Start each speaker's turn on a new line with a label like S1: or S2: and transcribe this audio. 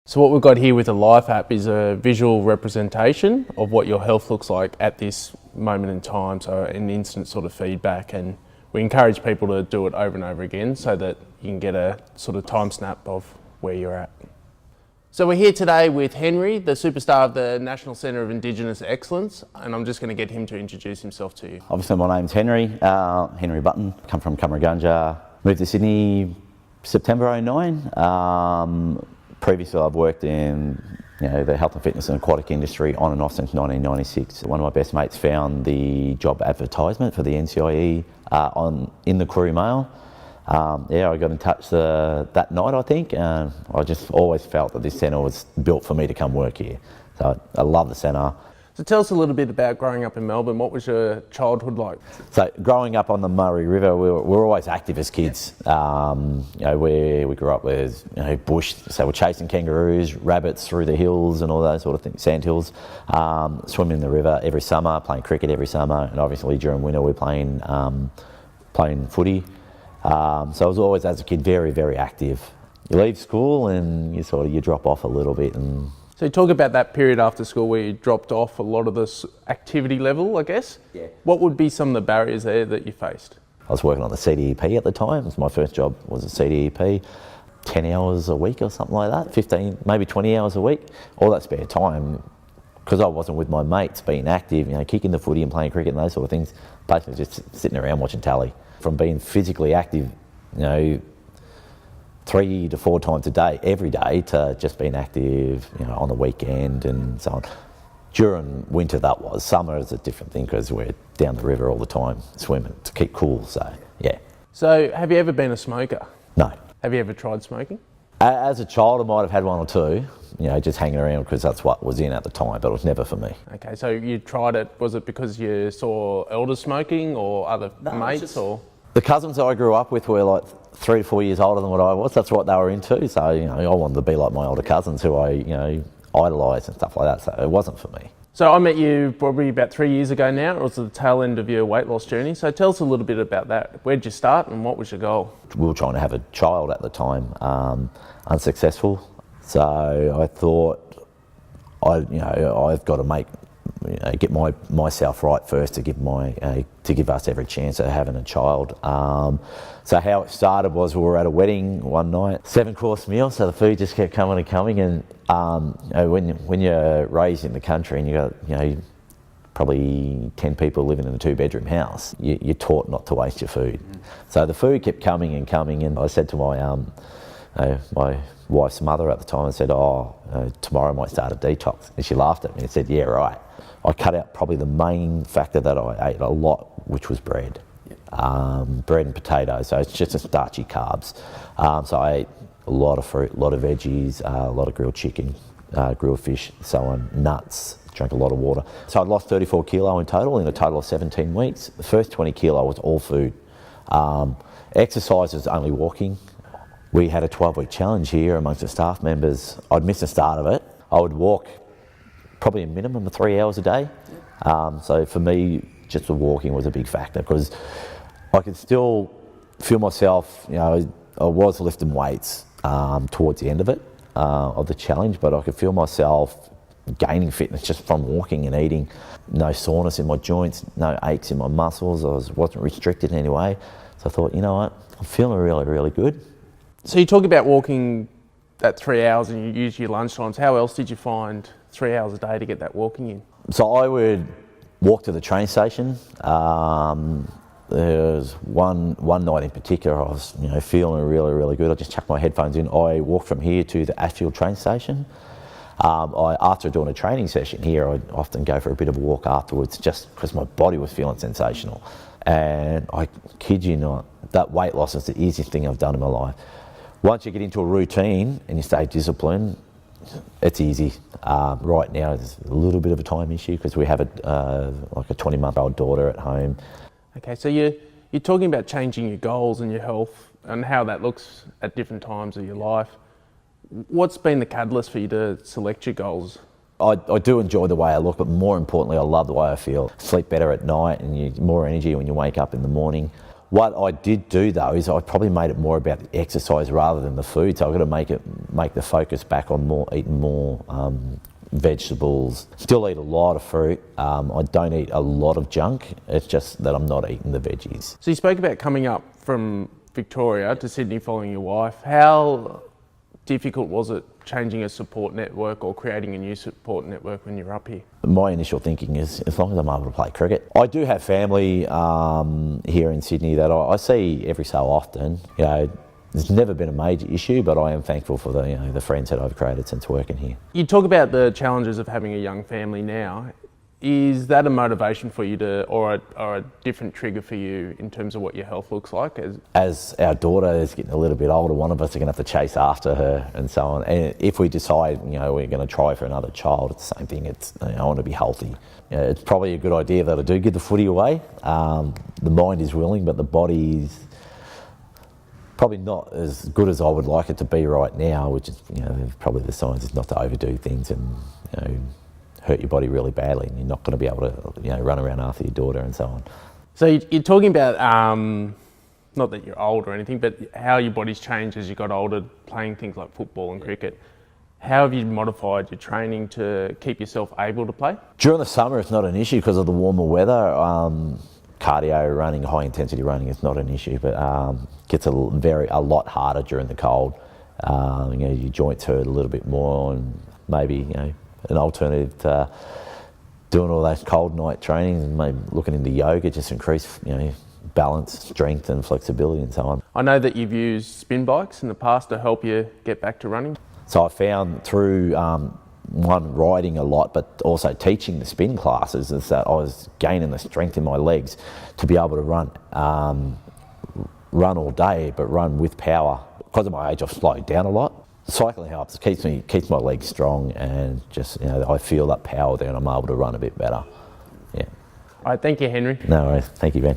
S1: So what we've got here with the Life app is a visual representation of what your health looks like at this moment in time, so an instant sort of feedback, and we encourage people to do it over and over again so that you can get a sort of time snap of where you're at. So we're here today with Henry, the superstar of the National Centre of Indigenous Excellence, and I'm just going to get him to introduce himself to you.
S2: Obviously my name's Henry, Henry Button, come from Cummeragunja, moved to Sydney September '09. Previously I've worked in the health and fitness and aquatic industry on and off since 1996. One of my best mates found the job advertisement for the NCIE in the Courier Mail. I got in touch that night, I think, and I just always felt that this centre was built for me to come work here. So I love the centre.
S1: So tell us a little bit about growing up in Melbourne. What was your childhood like?
S2: So growing up on the Murray River, we were always active as kids. We grew up with bush, so we're chasing kangaroos, rabbits through the hills and all those sort of things, sand hills, swimming in the river every summer, playing cricket every summer, and obviously during winter we're playing footy. So I was always, as a kid, very, very active. You leave school and you drop off a little bit. And
S1: so you talk about that period after school where you dropped off a lot of this activity level, I guess.
S2: Yeah.
S1: What would be some of the barriers there that you faced?
S2: I was working on the CDEP at the time. It was my first job, was a CDEP. 10 hours a week or something like that, 15, maybe 20 hours a week. All that spare time, because I wasn't with my mates being active, kicking the footy and playing cricket and those sort of things, basically just sitting around watching tally. From being physically active, 3 to 4 times a day, every day, to just being active, on the weekend and so on. During winter that was. Summer is a different thing because we're down the river all the time, swimming to keep cool, so yeah.
S1: So have you ever been a smoker?
S2: No.
S1: Have you ever tried smoking?
S2: As a child I might have had one or two, just hanging around because that's what was in at the time, but it was never for me.
S1: Okay, so you tried it, was it because you saw elders smoking or other mates or?
S2: The cousins I grew up with were like 3 to 4 years older than what I was. That's what they were into. So, I wanted to be like my older cousins who I, idolised and stuff like that. So it wasn't for me.
S1: So I met you probably about 3 years ago now. It was the tail end of your weight loss journey. So tell us a little bit about that. Where'd you start and what was your goal? We
S2: were trying to have a child at the time, unsuccessful. So I thought, I've got to get myself right first to give us every chance of having a child. So how it started was we were at a wedding one night, 7-course meal, so the food just kept coming and coming. And when you're raised in the country and you got probably 10 people living in a 2-bedroom house, you're taught not to waste your food. So the food kept coming and coming, and I said to my wife's mother at the time, I said, tomorrow I might start a detox. And she laughed at me and said, yeah, right. I cut out probably the main factor that I ate a lot, which was bread. Bread and potatoes, so it's just a starchy carbs. So I ate a lot of fruit, a lot of veggies, a lot of grilled chicken, grilled fish, so on, nuts, drank a lot of water. So I'd lost 34 kilo in total, in a total of 17 weeks. The first 20 kilo was all food. Exercise was only walking. We had a 12-week challenge here amongst the staff members. I'd miss the start of it. I would walk probably a minimum of 3 hours a day. So for me, just the walking was a big factor because I could still feel myself, I was lifting weights towards the end of it, of the challenge, but I could feel myself gaining fitness just from walking and eating. No soreness in my joints, no aches in my muscles. I wasn't restricted in any way. So I thought, you know what, I'm feeling really, really good.
S1: So you talk about walking that 3 hours and you use your lunch times. How else did you find 3 hours a day to get that walking in?
S2: So I would walk to the train station. There was one night in particular I was feeling really, really good. I just chucked my headphones in. I walked from here to the Ashfield train station. After doing a training session here, I'd often go for a bit of a walk afterwards just because my body was feeling sensational. And I kid you not, that weight loss is the easiest thing I've done in my life. Once you get into a routine and you stay disciplined, it's easy. Right now there's a little bit of a time issue because we have a 20-month-old daughter at home.
S1: Okay, so you're talking about changing your goals and your health and how that looks at different times of your life. What's been the catalyst for you to select your goals?
S2: I do enjoy the way I look, but more importantly, I love the way I feel. Sleep better at night and more energy when you wake up in the morning. What I did do though is I probably made it more about the exercise rather than the food. So I've got to make the focus back on eating more vegetables. Still eat a lot of fruit. I don't eat a lot of junk. It's just that I'm not eating the veggies.
S1: So you spoke about coming up from Victoria to Sydney following your wife. How difficult was it changing a support network or creating a new support network when you're up here?
S2: My initial thinking is, as long as I'm able to play cricket. I do have family here in Sydney that I see every so often. You know, it's never been a major issue, but I am thankful for the friends that I've created since working here.
S1: You talk about the challenges of having a young family now. Is that a motivation for you or a different trigger for you in terms of what your health looks like?
S2: As our daughter is getting a little bit older, one of us are going to have to chase after her and so on. And if we decide, we're going to try for another child, it's the same thing. I want to be healthy. It's probably a good idea that I do give the footy away. The mind is willing, but the body is probably not as good as I would like it to be right now, which is, probably the signs is not to overdo things and, hurt your body really badly, and you're not going to be able to, run around after your daughter and so on.
S1: So you're talking about, not that you're old or anything, but how your body's changed as you got older, playing things like football and cricket. How have you modified your training to keep yourself able to play?
S2: During the summer, it's not an issue because of the warmer weather. Cardio running, high intensity running is not an issue, but gets a lot harder during the cold. Your joints hurt a little bit more, and maybe an alternative to doing all those cold night trainings and maybe looking into yoga, just increase balance, strength and flexibility and so on.
S1: I know that you've used spin bikes in the past to help you get back to running.
S2: So I found through one, riding a lot, but also teaching the spin classes, is that I was gaining the strength in my legs to be able to run all day, but run with power. Because of my age, I've slowed down a lot. Cycling helps, it keeps my legs strong, and just I feel that power there, and I'm able to run a bit better. Yeah.
S1: All right, thank you, Henry.
S2: No worries, thank you, Ben.